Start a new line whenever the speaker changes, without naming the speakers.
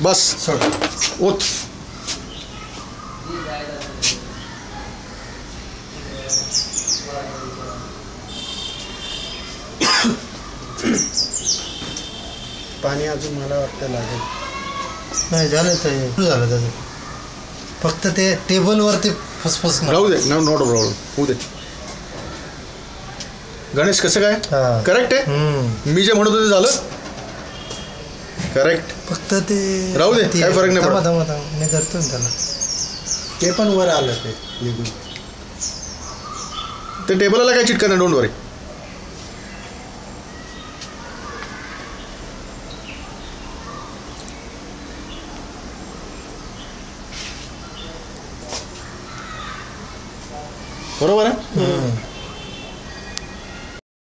बस
सोड.
ओत.
पाणी अजून मला वाटतं लागेल.
नाही झालं ते झालं त्याचं. फक्त ते टेबलवरती फुसफुस
राहू दे. No problem. होऊ दे. गणेश कसं काय
हा.
करेक्ट आहे. मी जे म्हणत होते झालं करेक्ट.
फक्त ते
राहू दे, काय फरक नाही पडत.
थांबा मी करतो ना त्याला.
ते पण वर आलं ते निघून.
ते टेबलला काय चिटका नाही. डोंट वरी. बरोबर आहे.